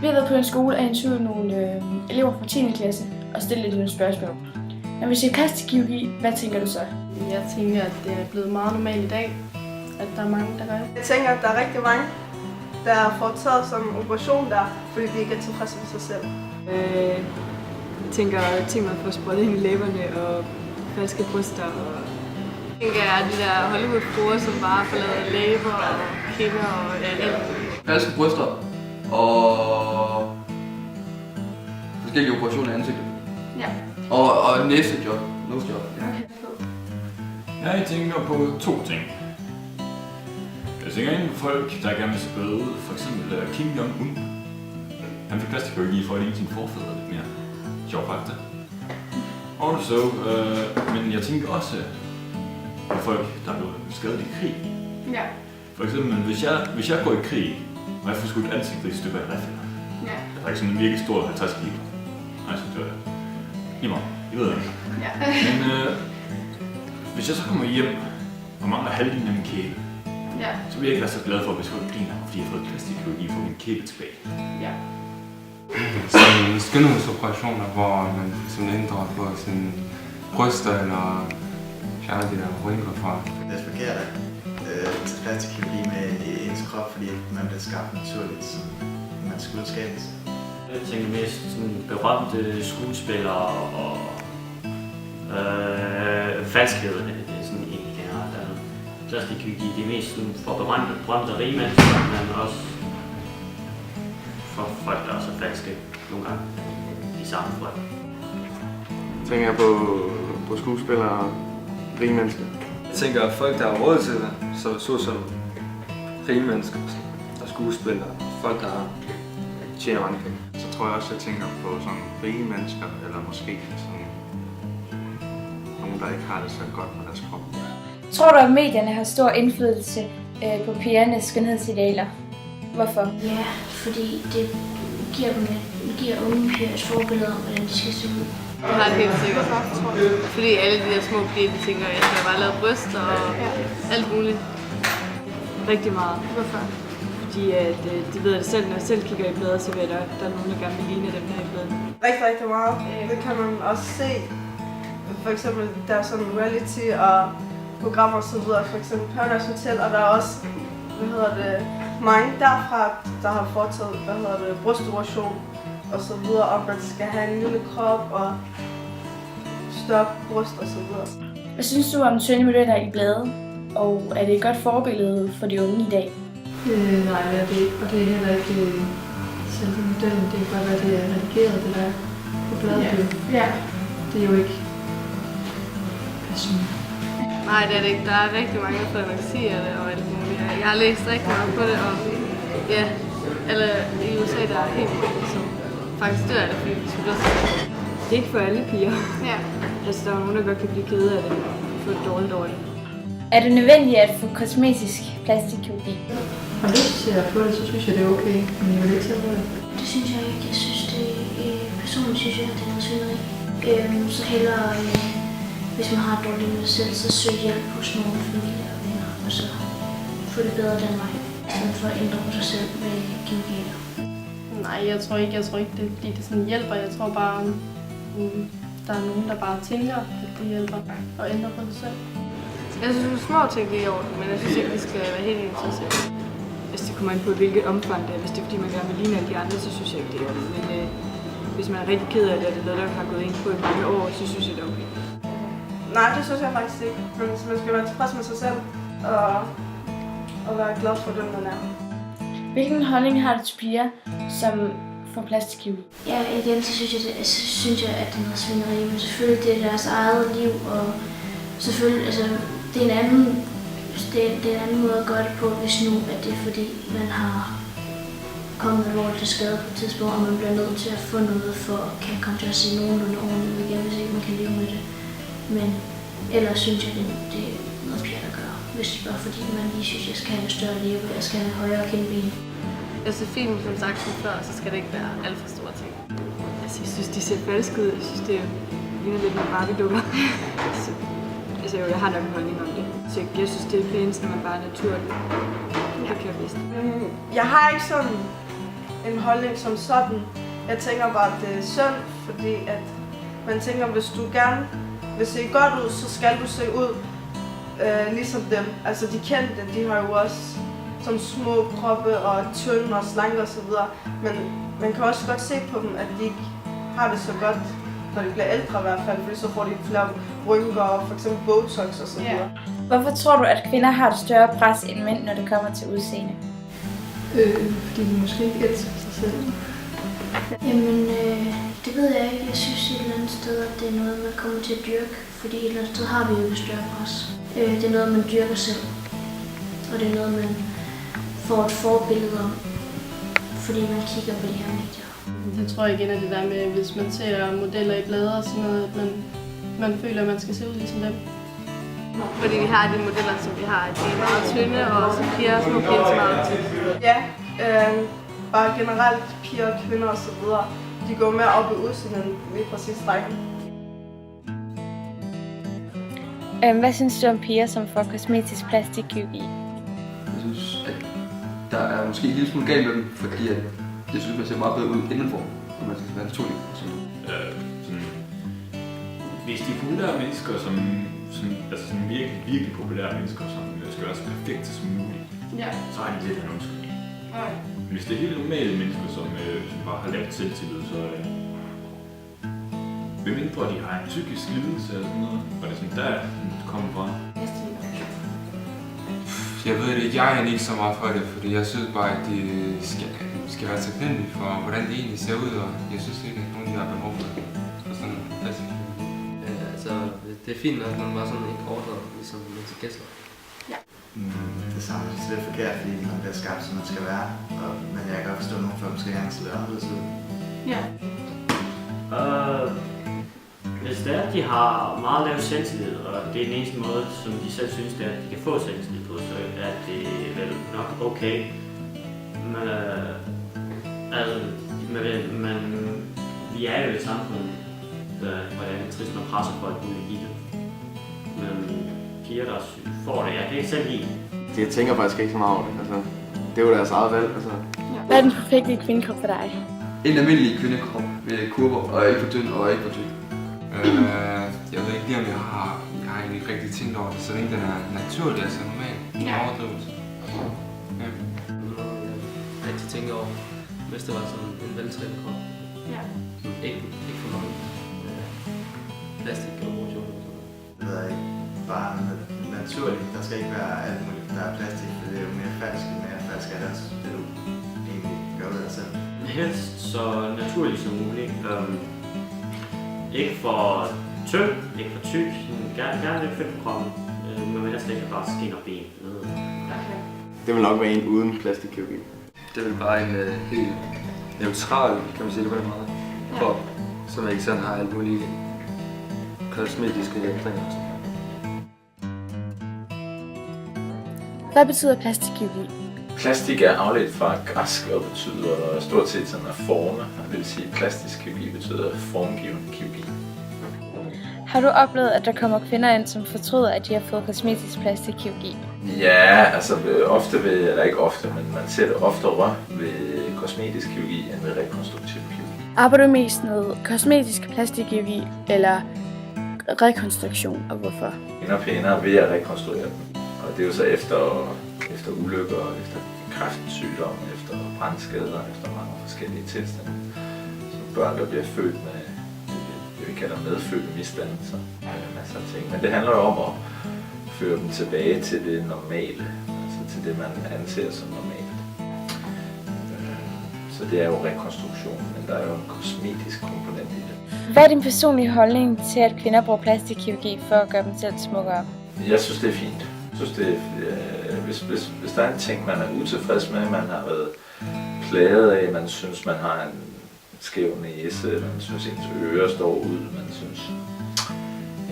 Vi har været på en skole og interviewet nogle elever fra 10. klasse og stillet lidt nogle spørgsmål. Når vi siger plastikkirurgi, hvad tænker du så? Jeg tænker, at det er blevet meget normalt i dag, at der er mange, der gør det. Jeg tænker, at der er rigtig mange, der får taget sådan en operation der, fordi de ikke er tilfredse med sig selv. Jeg tænker ting, man får sprøjtet ind i læberne og falske bryster. Jeg tænker, at de der Hollywood-fruer, som bare får lavet læber og kinder og alt. Falske bryster og forskellige operationer i ansigtet. Ja. Og næsejob. Ja. Jeg tænker på 2 ting. Jeg tænker ind på folk, der gerne vil se bedre ud. For eksempel Kim Jong-un. Han fik plastikkirurgi for at ligne sine forfædre lidt mere. Sjov fakta. Og så, men jeg tænker også på folk, der er blevet skadet i krig. Ja. For eksempel, hvis jeg går i krig, og jeg får skudt ansigtet i stykker af rifler. Ja. Der er ikke sådan en virkelig stor 50 kilo. Nej, så dør jeg. Lige meget. I ved ikke. Ja. Men hvis jeg så kommer hjem og mangler halvdelen af min kæbe, Ja. så vil jeg ikke være så glad for, hvis folk griner, fordi jeg har fået plastikkirurgi for min kæbe tilbage. Ja. Sådan skønhedsoperationer, hvor man simpelthen ændrer på sine bryster eller fjerner de der rynker fra. Det er forkert at tage plastikkirurgi med i ens krop, fordi man bliver skabt naturligt, som man skulle skabes. Jeg tænker mest sådan berømte skuespillere og falskhed. Det er sådan en generelt andet. Plastikkirurgi, det er mest sådan for berømte rige mennesker, men også for folk, der også er falske nogle gange i samfundet. Tænker jeg på skuespillere og rige mennesker. Jeg tænker folk, der har råd til det, så som rige mennesker og skuespillere, folk, der tjener mange penge. Så tror jeg også, jeg tænker på sådan rige mennesker, eller måske sådan nogen, der ikke har det så godt med deres krop. Tror du, at medierne har stor indflydelse på pigernes skønhedsidealer? Hvorfor? Ja, fordi det giver unge piger et forbillede om, hvordan de skal se ud. Jeg har det helt sikkert. Fordi alle de der små piger, de tænker, at jeg skal bare lave bryster og alt muligt. Rigtig meget. Hvorfor? Fordi at, de ved det selv, når jeg selv kigger i bladet, så ved jeg, at der er nogen, der gerne vil ligne dem her i bladet. Rigtig, rigtig meget. Det kan man også se. For eksempel, der er sådan reality og programmer og så videre. For eksempel Paradise Hotel, og der er også, mange derfra, der har foretaget, brystoperation og så videre, om man skal have en lille krop og større bryst og så videre. Hvad synes du om tynde modeller i bladet? Og er det et godt forbillede for de unge i dag? Nej, det er det ikke. Og det er heller ikke selve modellen. Det er bare, hvad det er redigeret, det der på bladet. Ja. Det er jo ikke passion. Nej, det er det ikke. Der er rigtig mange, der siger det og alt muligt. Jeg har læst rigtig meget på det, og ja, eller i USA, der er helt vildt, som faktisk dør af det, fordi de skulle dø. Det er ikke for alle piger. Ja. Altså, der er nogen, der godt kan blive kede af det, få det dårligt. Er det nødvendigt at få kosmetisk plastikkirurgi? Har du lyst til at få det, så synes jeg, det er okay, men jeg vil ikke tage på det. Det synes jeg ikke. Jeg synes, personligt synes jeg, at det er noget svineri. Så hellere, hvis man har et dårligt med sig selv, så søg hjælp hos nogle familie og venner, og så få det bedre den vej, i stedet for at ændre på sig selv med kirurgi. Nej, jeg tror ikke, det er fordi det sådan hjælper. Jeg tror bare, der er nogen, der bare tænker, at det hjælper at ændre på sig selv. Jeg synes, at små ting er i orden, men jeg synes ikke, vi skal være helt ens til selv. Hvis det kommer ind på, hvilket omfang det er. Hvis det er, fordi man gerne vil ligne alle de andre, så synes jeg ikke, det er det. Men hvis man er rigtig ked af det, og det er noget, der har gået ind på i mange år, så synes jeg, det er okay. Nej, det synes jeg faktisk ikke. Men man skal være tilfreds med sig selv og være glad for den, man er. Hvilken holdning har du til piger, som får plastikkirurgi? Ja, igen, så synes jeg, at det er noget svineri, men selvfølgelig det er deres eget liv, og selvfølgelig, altså, det er en anden måde at gøre det på, hvis nu at det er fordi, man har kommet alvorligt til skade på et tidspunkt, og man bliver nødt til at få noget for at kan komme til at se nogenlunde ordentligt ud igen, hvis ikke man kan leve med det. Men ellers synes jeg, det er noget pjat at gøre, hvis det bare fordi, man lige synes, at jeg skal have en større leve, jeg skal have højere kindben. Altså film, som sagt som før, så skal det ikke være alt for store ting. Altså, jeg synes, de ser falske ud. Jeg synes, det ligner lidt nogle Barbie-dukker. Altså jo, jeg har nok en holdning om det. Så jeg synes, det er pænest, når man bare er naturlig. Det kan jeg bedst. Jeg har ikke sådan en holdning som sådan. Jeg tænker bare, at det er synd, fordi at man tænker, hvis du gerne vil se godt ud, så skal du se ud ligesom dem. Altså de kendte, de har jo også som små kroppe og tynde og slanke og så videre. Men man kan også godt se på dem, at de ikke har det så godt, når de bliver ældre i hvert fald, fordi så får de flere rynker og for eksempel botox og så videre. Hvorfor tror du, at kvinder har et større pres end mænd, når det kommer til udseende? Fordi de måske ikke elsker sig selv. Jamen, det ved jeg ikke. Jeg synes et eller andet sted, at det er noget, man kommer til at dyrke. Fordi et eller andet sted har vi jo et større pres. Det er noget, man dyrker selv. Og det er noget, man får et forbillede om. Fordi man kigger på de her medier. Jeg tror igen, at det der med, hvis man ser modeller i blader og sådan noget, at man føler, at man skal se ud ligesom dem. Fordi vi har de modeller, som vi har, de er meget tynde, og så piger, små piger, som er meget tynde. Ja, bare generelt piger og kvinder og så videre, de går mere op i udseendet end lige præcis drenge. Hvad synes du om piger, som får kosmetisk plastikkirurgi? Jeg synes, at der er måske en lille smule galt med dem, fordi at jeg synes, man ser meget bedre ud indenfor, og man skal være naturlig. Hvis de populære mennesker, altså sådan virkelig populære mennesker, som skal være så perfekte som muligt, så har de lidt af en undskyldning. Men hvis det er helt normale mennesker, som bare har lavet selvtillid, så hvem mindre de har en psykisk lidelse eller sådan noget, og det er sådan, der det kommer fra. Jeg ved det, jeg er ikke så meget for det, fordi jeg synes bare, at de skal være taknemmelige for, hvordan de egentlig ser ud, og jeg synes ikke, at nogen de har behov for sådan en plastik. Altså, det er fint, at man bare sådan ikke overdrevet, ligesom til gæster. Ja. Det samme, det er forkert, fordi man bliver skabt, som man skal være, men jeg kan godt forstå, at nogle folk måske gerne skal være anderledes ud. Ja. Hvis det er, at de har meget lav selvtillid, og det er den eneste måde, som de selv synes, det er, at de kan få selvtillid på, så er det vel nok okay. Men, altså, vi er jo et samfund, hvor det er trist, man presser folk ud i det. Men piger, der får det, jeg kan ikke selv lide. Jeg tænker faktisk ikke så meget over det. Altså, det er jo deres eget valg. Altså. Hvad er den perfekte kvindekrop for dig? En almindelig kvindekrop med kurver, og ikke for tynd og ikke for tyk. Jeg ved ikke lige, om jeg har egentlig ikke rigtig tænkt over det, så længe den er naturlig, altså normal. Ja. Overdrivelse. Ja. Jeg rigtig tænke over, hvis det var sådan en veltrænet krop. Ja. Ikke for mange plastikoperationer. Det ved jeg ikke. Bare naturligt. Der skal ikke være alt muligt, der er plastik, for det er jo mere falsk, er det også, det du egentlig gør ud af dig selv. Helst så naturligt som muligt. Ikke for tynd, ikke for tyk, gerne lidt fedt på kroppen, men ellers ikke bare skin og ben. Okay. Det vil nok være en uden plastikkirurgi. Det er vel bare en helt neutral, kan man sige det på den måde, krop, som ikke sådan har alt muligt kosmetiske ændringer. Hvad betyder plastikkirurgi? Plastik er afledt fra græsk og betyder stort set sådan at forme. Det vil sige, at plastisk kirurgi betyder formgivende kirurgi. Har du oplevet, at der kommer kvinder ind, som fortryder, at de har fået kosmetisk plastikkirurgi? Ja, altså ofte ved, eller ikke ofte, men man ser det oftere ved kosmetisk kirurgi end ved rekonstruktiv kirurgi. Arbejder du mest med kosmetisk plastikkirurgi eller rekonstruktion, og hvorfor? Kvinder pænere ved at rekonstruere dem. Og det er jo så efter ulykker, efter kræftsygdom, efter brandskader, efter mange forskellige tilstande. Så børn, der bliver født med det, vi kalder medfødte misdannelser. Masser af ting. Men det handler jo om at føre dem tilbage til det normale, altså til det, man anser som normalt. Så det er jo rekonstruktion, men der er jo en kosmetisk komponent i det. Hvad er din personlige holdning til, at kvinder bruger plastikkirurgi for at gøre dem selv smukkere? Jeg synes, det er fint. Jeg synes, det er, hvis der er en ting, man er utilfreds med, man har været plaget af, man synes, man har en skæv næse, man synes, ens ører står ud, man synes,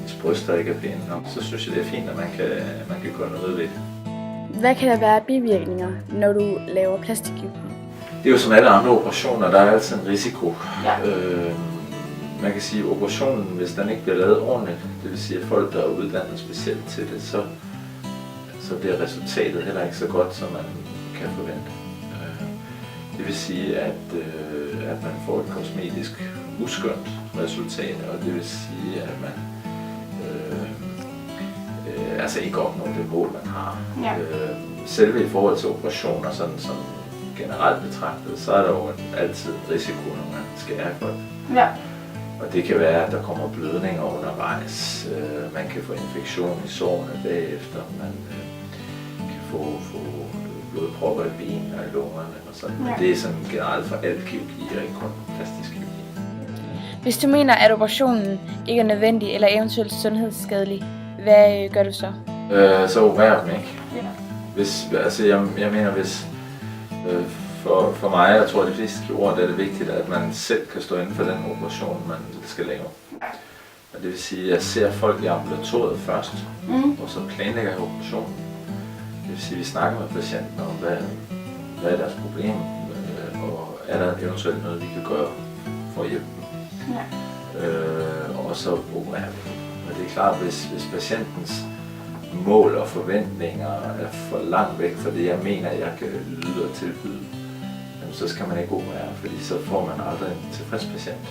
ens bryster ikke er pæne nok, så synes jeg, det er fint, at man kan gøre noget ved det. Hvad kan der være af bivirkninger, når du laver plastikkirurgi? Det er jo som alle andre operationer, der er altid en risiko. Ja. Man kan sige, at operationen, hvis den ikke bliver lavet ordentligt, det vil sige, at folk, der er uddannet specielt til det, så bliver resultatet heller ikke så godt, som man kan forvente. Det Det vil sige, at man får et kosmetisk uskønt resultat, og det vil sige, at man altså ikke opnår det mål, man har. Ja. Selve i forhold til operationer, sådan som generelt betragtet, så er der jo altid en risiko, når man skærer godt. Ja. Og det kan være, at der kommer blødninger undervejs. Man kan få infektion i sårene bagefter. Man kan få blodpropper i benene og i lungerne og sådan. Men det er sådan generelt for al kirurgi, og ikke kun plastisk kirurgi. Hvis du mener, at operationen ikke er nødvendig eller eventuelt sundhedsskadelig, hvad gør du så? Så opererer dem ikke. Ja. Hvis, altså jeg mener, hvis for mig, jeg tror, at de fleste kirurger, der er det vigtigt, at man selv kan stå inden for den operation, man skal lave. Og det vil sige, at jeg ser folk i ambulatoriet først, og så planlægger jeg operationen. Det vil sige, at vi snakker med patienten om, hvad er deres problem, og er der eventuelt noget, vi kan gøre for at hjælpe dem. Ja. Og så opererer vi. Og det er klart, hvis patientens mål og forventninger er for langt væk fra det, jeg mener, jeg kan yde og tilbyde, så skal man ikke operere, fordi så får man aldrig en tilfreds patient.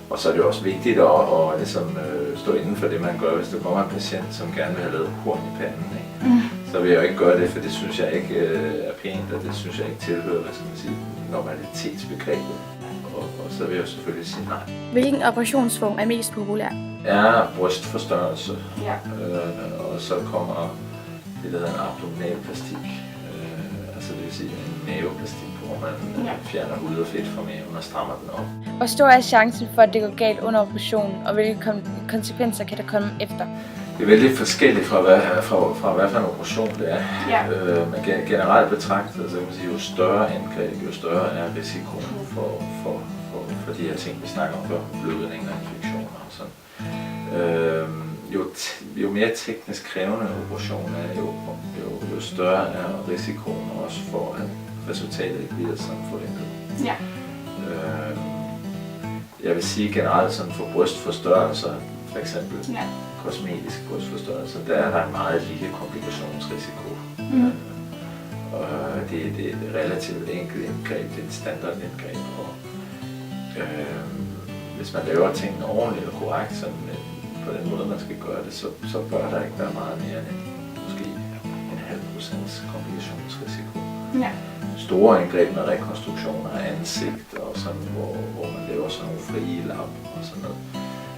Og så er det også vigtigt at ligesom, stå inden for det, man gør, hvis der kommer en patient, som gerne vil have lavet horn i panden. Ikke? Så vil jeg jo ikke gøre det, for det synes jeg ikke er pænt, og det synes jeg ikke tilhører, hvad skal man sige, normalitetsbegrebet. Og så vil jeg jo selvfølgelig sige nej. Hvilken operationsform er mest populær? Er brystforstørrelse, Ja. Og så kommer det, der hedder en abdominalplastik. Altså det vil sige en maveplastik, hvor man fjerner hud og fedt fra maven og strammer den op. Hvor stor er chancen for, at det går galt under operationen, og hvilke konsekvenser kan der komme efter? Det er vældig forskelligt fra hvad for en operation det er. Ja. Men generelt betragtet, så kan man sige, jo større indgreb, jo større er risikoen for de her ting, vi snakker om før, blødninger, infektioner og sådan. Jo mere teknisk krævende operationen er, jo større er risikoen også for, at resultatet ikke bliver som forventet. Ja. Jeg vil sige generelt sådan for brystforstørrelser, for eksempel kosmetisk brystforstørrelse, der er der en meget lille komplikationsrisiko. Og det er et relativt enkelt indgreb, det er et standardindgreb. Og hvis man laver tingene ordentligt og korrekt, sådan på den måde, man skal gøre det, så bør der ikke være meget mere end måske 0,5% komplikationsrisiko. Ja. Store indgreb med rekonstruktioner af ansigt og sådan, hvor man laver sådan nogle frie lap og sådan noget,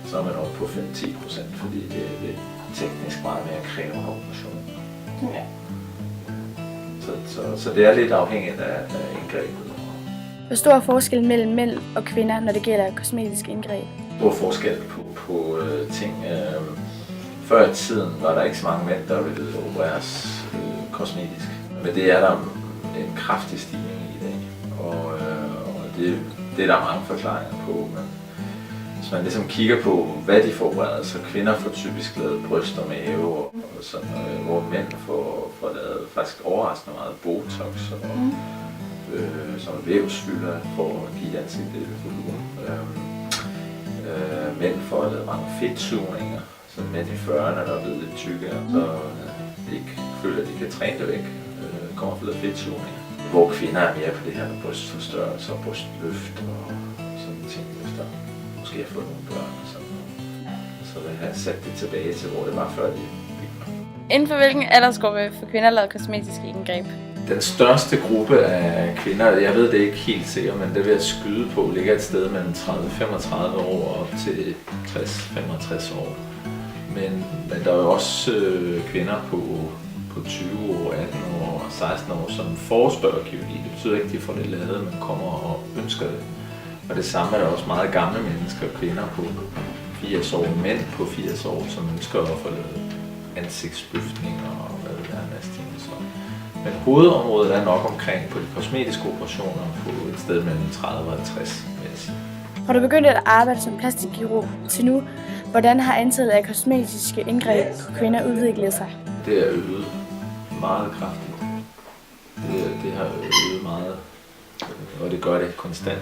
så er man oppe på 5-10%, fordi det er teknisk meget mere krævende operation. Ja. Så det er lidt afhængigt af indgrebet. Hvor stor er forskellen mellem mænd og kvinder, når det gælder kosmetiske indgreb? Stor forskel på ting. Før i tiden var der ikke så mange mænd, der ville opereres kosmetisk. Men det er der en kraftig stigning i dag. Og det er der mange forklaringer på. Men hvis man ligesom kigger på, hvad de får opereret, så kvinder får typisk lavet bryst og mave, og sådan, hvor mænd får lavet faktisk overraskende meget botox og som vævsfylder for at give ansigtet volumen. Mænd får lavet mange fedtsugninger, så mænd i 40'erne, der er blevet lidt tykkere, så de ikke føler, at de kan træne det væk, kommer for lavet fedtsugninger. Hvor kvinder er mere på det her med brystforstørrelse og brystløft og sådan ting, efter måske har fået nogle børn og sådan noget. Så vil jeg have sat det tilbage til, hvor det var før de fik børn. Inden for hvilken aldersgruppe for kvinder lavet kosmetiske indgreb? Den største gruppe af kvinder, jeg ved det ikke helt sikkert, men det vil jeg skyde på, ligger et sted mellem 30-35 år op til 60-65 år. Men der er jo også kvinder på 20 år, 18 år og 16 år, som forespørger kirurgi. Det betyder ikke, at de får det lavet, men kommer og ønsker det. Og det samme er der også meget gamle mennesker, kvinder på 80 år, mænd på 80 år, som ønsker at få lavet ansigtsbøftninger og hvad det er, næste ting. Men hovedområdet er nok omkring på de kosmetiske operationer på et sted mellem 30 og 50, vil jeg sige. Har du begyndt at arbejde som plastikkirurg til nu? Hvordan har antallet af kosmetiske indgreb på kvinder udviklet sig? Det er øget meget kraftigt. Det har øget meget, og det gør det konstant.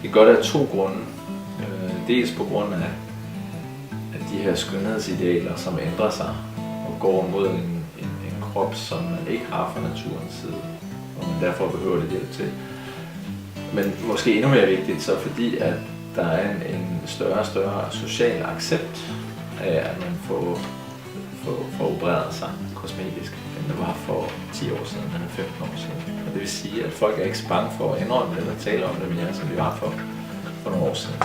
Det gør det af 2 grunde. Dels på grund af de her skønhedsidealer, som ændrer sig og går mod en krop, som man ikke har fra naturens side. hvor man derfor behøver lidt hjælp til. Men måske endnu mere vigtigt, så fordi at der er en større og større social accept af, at man får opereret sig kosmetisk, end det var for 10 år siden eller 15 år siden. Og det vil sige, at folk er ikke så bange for at indrømme det eller tale om det mere, som de var for nogle år siden.